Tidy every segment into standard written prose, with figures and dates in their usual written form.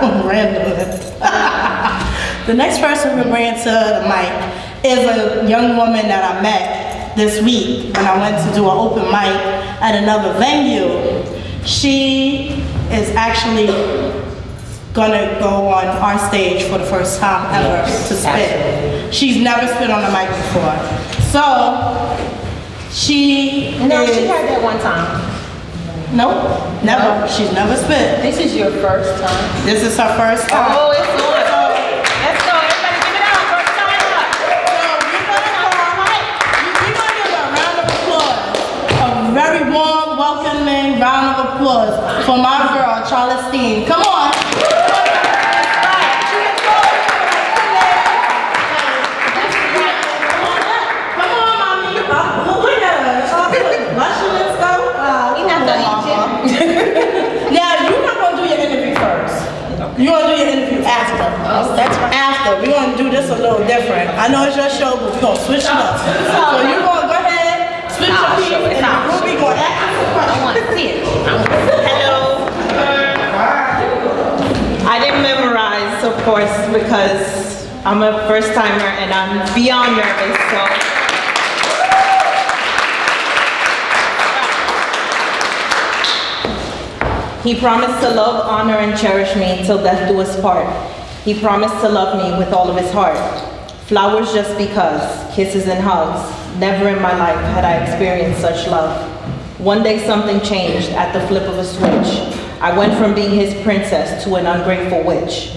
random. The next person we're bringing to the mic is a young woman that I met this week when I went to do an open mic at another venue. She is actually gonna go on our stage for the first time ever to spit. She's never spit on a mic before. So, she heard that one time. Nope, never. She's never spit. This is your first time? This is her first time. Oh, it's on. Let's go. Everybody give it up. First time up. So we're gonna give a round of applause. A very warm, welcoming round of applause for my girl, Charlestine. Come on. You're gonna do your interview after. Oh, that's right. After. We're gonna do this a little different. I know it's your show, but we're gonna switch it up. So you're gonna go ahead, switch your piece, and Ruby gonna ask you a question. I want to see it. Hello. I didn't memorize, of course, because I'm a first timer and I'm beyond nervous, so. He promised to love, honor, and cherish me till death do us part. He promised to love me with all of his heart. Flowers just because, kisses and hugs. Never in my life had I experienced such love. One day something changed at the flip of a switch. I went from being his princess to an ungrateful witch.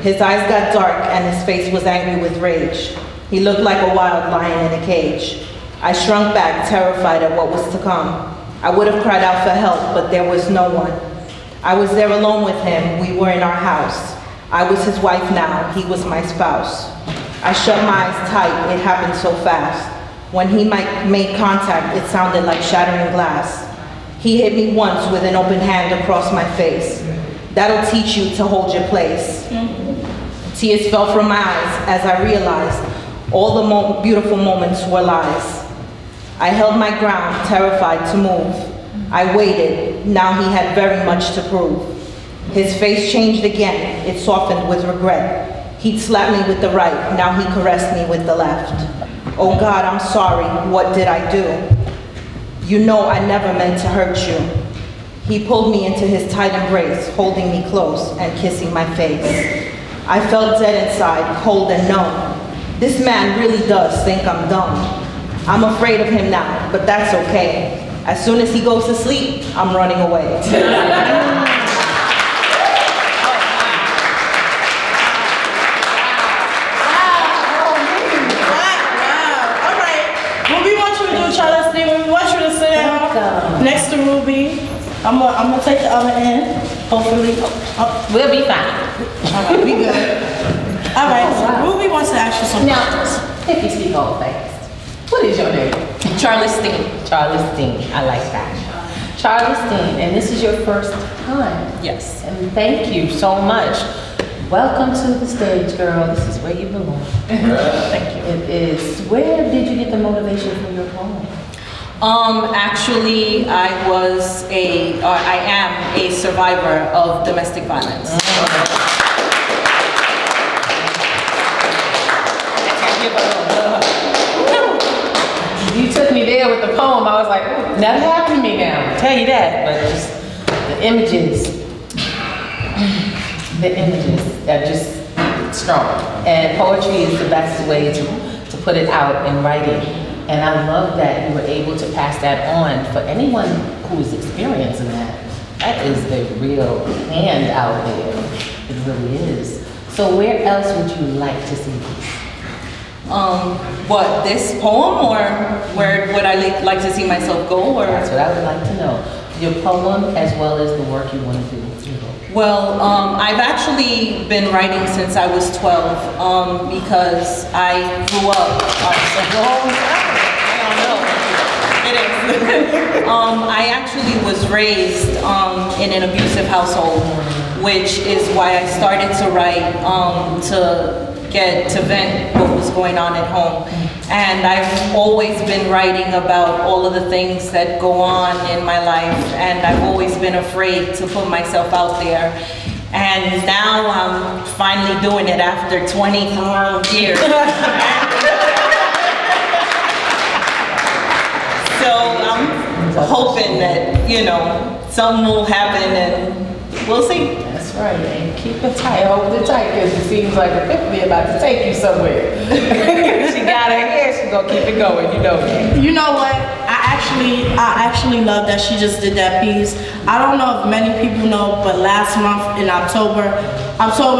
His eyes got dark and his face was angry with rage. He looked like a wild lion in a cage. I shrunk back, terrified at what was to come. I would have cried out for help, but there was no one. I was there alone with him. We were in our house. I was his wife now. He was my spouse. I shut my eyes tight. It happened so fast. When he made contact, it sounded like shattering glass. He hit me once with an open hand across my face. That'll teach you to hold your place. Tears fell from my eyes as I realized all the beautiful moments were lies. I held my ground, terrified to move. I waited. Now he had very much to prove. His face changed again. It softened with regret. He'd slapped me with the right. Now he caressed me with the left. Oh God, I'm sorry. What did I do? You know I never meant to hurt you. He pulled me into his tight embrace, holding me close and kissing my face. I felt dead inside, cold and numb. This man really does think I'm dumb. I'm afraid of him now, but that's okay. As soon as he goes to sleep, I'm running away. Wow. All right. What we want you to do, Charlestine, we want you to sit down next to Ruby. I'm gonna take the other end, hopefully. We'll be fine. All right, we good. All right, so Ruby wants to ask you something. Now, if you speak all fast, what is your name? Charlestine. Charlestine, I like that. Charlestine, and this is your first time. Yes. And thank you so much. Welcome to the stage, girl. This is where you belong. Thank you. It is. Where did you get the motivation for your poem? Actually, I am a survivor of domestic violence. You took me there with the poem. I was like, ooh, never happened to me now. I'll tell you that. But just the images are just strong. And poetry is the best way to put it out in writing. And I love that you were able to pass that on for anyone who is experiencing that. That is the real hand out there. It really is. So where else would you like to see this? What, this poem, or where would I like to see myself go? Or? That's what I would like to know. Your poem as well as the work you want to do. Well, I've actually been writing since I was 12 because I grew up. I actually was raised in an abusive household, which is why I started to write to vent what was going on at home. And I've always been writing about all of the things that go on in my life, and I've always been afraid to put myself out there. And now I'm finally doing it after 20 years. So I'm hoping that, you know, something will happen and we'll see. That's right, and keep it tight, hold it tight, because it seems like Epiphany about to take you somewhere. She got her here, she's gonna keep it going, you know that. You know what? I actually love that she just did that piece. I don't know if many people know, but last month in October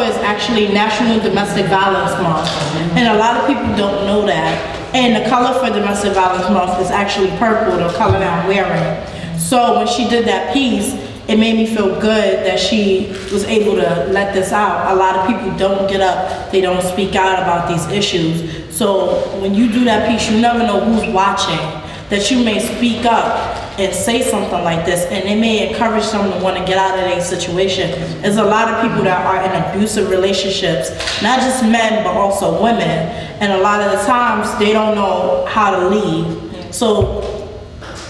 is actually National Domestic Violence Month. And a lot of people don't know that. And the color for Domestic Violence Month is actually purple, the color that I'm wearing. So when she did that piece, it made me feel good that she was able to let this out. A lot of people don't get up, they don't speak out about these issues. So when you do that piece, you never know who's watching, that you may speak up and say something like this, and it may encourage someone to want to get out of their situation. There's a lot of people that are in abusive relationships, not just men, but also women. And a lot of the times, they don't know how to leave. So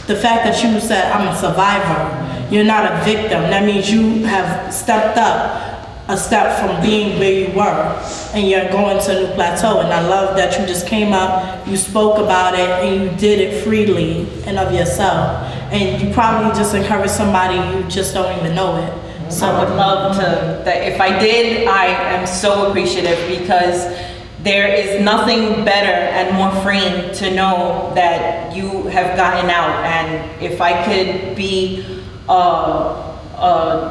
the fact that you said, I'm a survivor, you're not a victim. That means you have stepped up a step from being where you were, and you're going to a new plateau. And I love that you just came up, you spoke about it, and you did it freely and of yourself. And you probably just encouraged somebody you just don't even know it. So I would love to, that if I did, I am so appreciative, because there is nothing better and more freeing to know that you have gotten out. And if I could be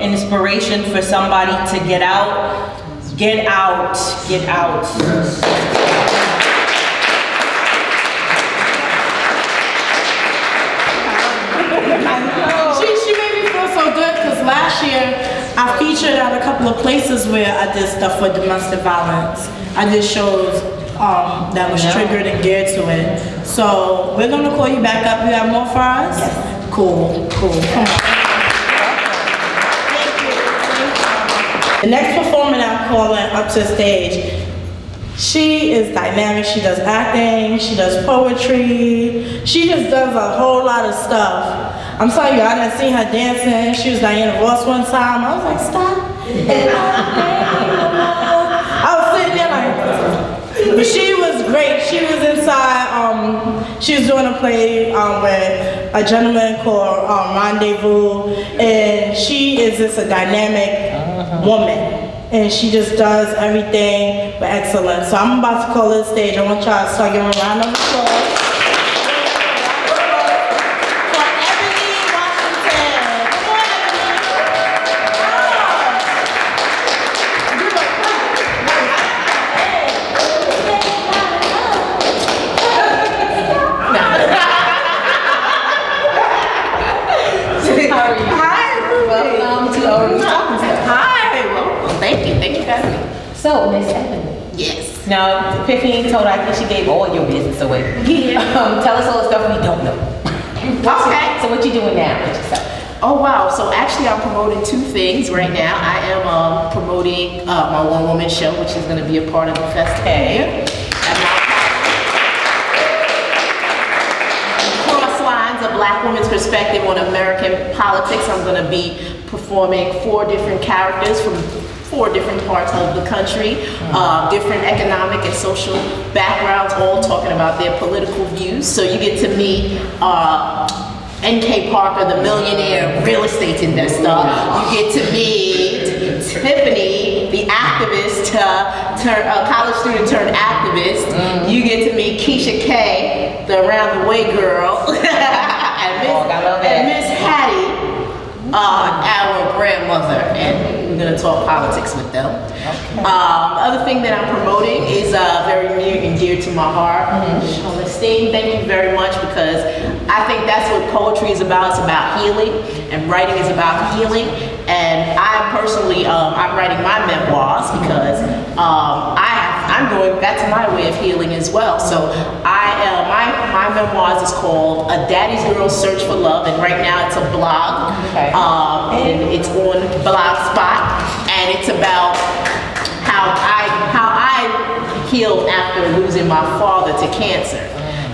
inspiration for somebody to get out, get out, get out. She made me feel so good, because last year I featured at a couple of places where I did stuff for domestic violence. I did shows that was triggered and geared to it. So we're gonna call you back up. You have more for us? Yes. Cool, cool. Come on. The next performer that I'm calling up to the stage, she is dynamic. She does acting, she does poetry, she just does a whole lot of stuff. I'm telling you, I done seen her dancing. She was Diana Ross one time. I was like, stop. I was sitting there like, but she was great. She was inside, she was doing a play with a gentleman called Rendezvous, and she is just a dynamic woman. And she just does everything with excellence. So I'm about to call her to the stage. I want y'all to start giving a round of applause. So, Miss Ebony. Yes. Now, Epiphany told her, I think she gave all your business away. Yeah. Tell us all the stuff we don't know. Okay. So what you doing now with yourself? Oh wow, so actually I'm promoting two things right now. I am promoting my one-woman show, which is going to be a part of the festival. Okay. Cross Lines, a Black woman's perspective on American politics. I'm going to be performing 4 different characters from 4 different parts of the country, different economic and social backgrounds, all talking about their political views. So you get to meet N.K. Parker, the millionaire real estate investor. You get to meet Tiffany, the activist, college student turned activist. You get to meet Keisha K, the around the way girl, and Miss Hattie, our grandmother, and we're gonna talk politics with them. Okay. Other thing that I'm promoting is very near and dear to my heart. Shauna Steen, thank you very much, because I think that's what poetry is about. It's about healing, and writing is about healing. And I personally, I'm writing my memoirs because I'm going, that's my way of healing as well. So my memoirs is called A Daddy's Girl's Search for Love, and right now it's a blog. Okay. And it's on Blogspot, and it's about how I healed after losing my father to cancer.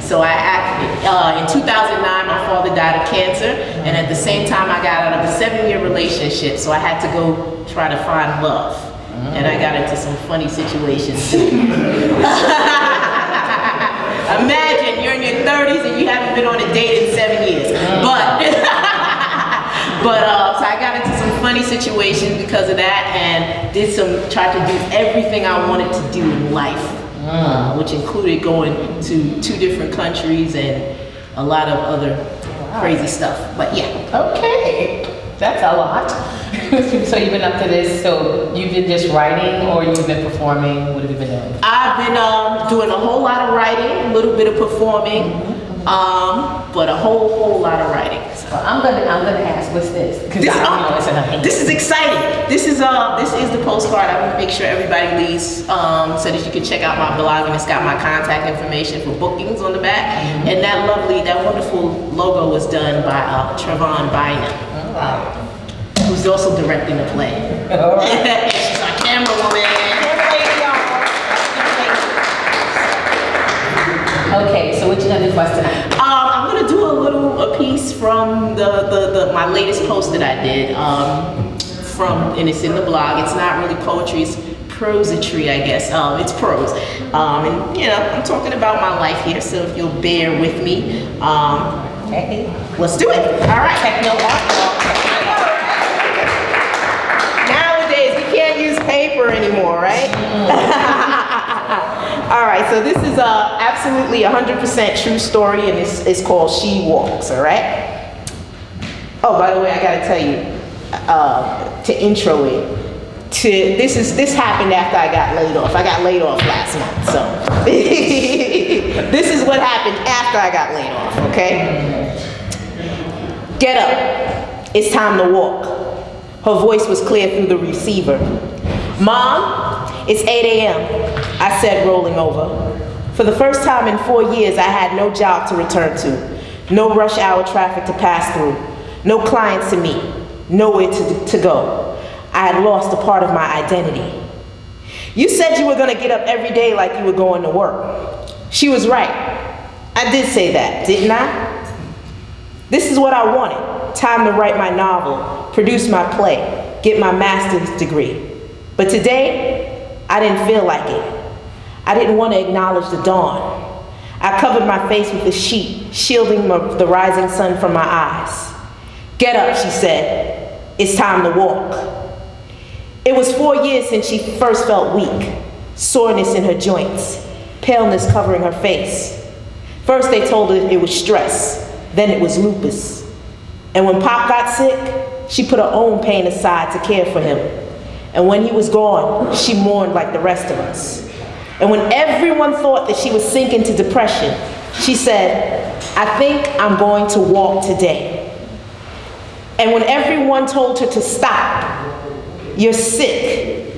So in 2009, my father died of cancer, and at the same time, I got out of a 7-year relationship, so I had to go try to find love. And I got into some funny situations. Imagine you're in your 30s and you haven't been on a date in 7 years. So I got into some funny situations because of that, and tried to do everything I wanted to do in life, which included going to 2 different countries and a lot of other crazy stuff. But yeah. Okay, that's a lot. So you've been up to this, so you've been just writing or you've been performing? What have you been doing? I've been doing a whole lot of writing, a little bit of performing, but a whole lot of writing. So. Well, I'm gonna ask, what's this? This is exciting. This is the postcard. I'm gonna make sure everybody leaves so that you can check out my blog, and it's got my contact information for bookings on the back. And that wonderful logo was done by Trevon Bynum. Oh, wow. Who's also directing the play. All right. She's our camera woman. Okay, so what you gonna do for us tonight? I'm gonna do a piece from my latest post that I did. And it's in the blog. It's not really poetry. It's prosatry, I guess. It's prose. And I'm talking about my life here. So if you'll bear with me, let's do it. All right. Techno art. Can't use paper anymore, right? All right, so this is absolutely 100% true story, and it's called She Walks, all right? Oh, by the way, I gotta tell you, to intro it, this happened after I got laid off. I got laid off last month, so this is what happened after I got laid off, okay? Get up, it's time to walk. Her voice was clear through the receiver. Mom, it's 8 a.m., I said, rolling over. For the first time in 4 years, I had no job to return to, no rush hour traffic to pass through, no clients to meet, nowhere to go. I had lost a part of my identity. You said you were gonna get up every day like you were going to work. She was right. I did say that, didn't I? This is what I wanted. Time to write my novel, produce my play, get my master's degree. But today, I didn't feel like it. I didn't want to acknowledge the dawn. I covered my face with a sheet, shielding the rising sun from my eyes. Get up, she said. It's time to walk. It was 4 years since she first felt weak, soreness in her joints, paleness covering her face. First they told her it was stress, then it was lupus. And when Pop got sick, she put her own pain aside to care for him. And when he was gone, she mourned like the rest of us. And when everyone thought that she was sinking to depression, she said, I think I'm going to walk today. And when everyone told her to stop, you're sick,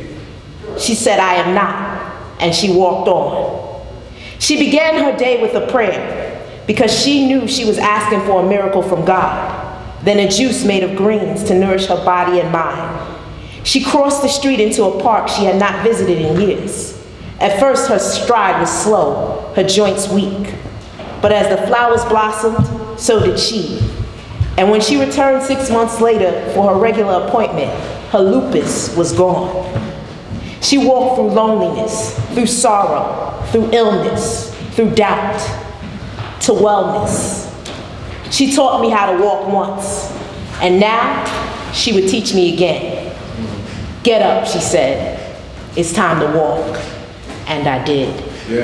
she said, I am not. And she walked on. She began her day with a prayer because she knew she was asking for a miracle from God. Then a juice made of greens to nourish her body and mind. She crossed the street into a park she had not visited in years. At first, her stride was slow, her joints weak. But as the flowers blossomed, so did she. And when she returned 6 months later for her regular appointment, her lupus was gone. She walked through loneliness, through sorrow, through illness, through doubt, to wellness. She taught me how to walk once, and now she would teach me again. Get up, she said. It's time to walk. And I did. Yeah.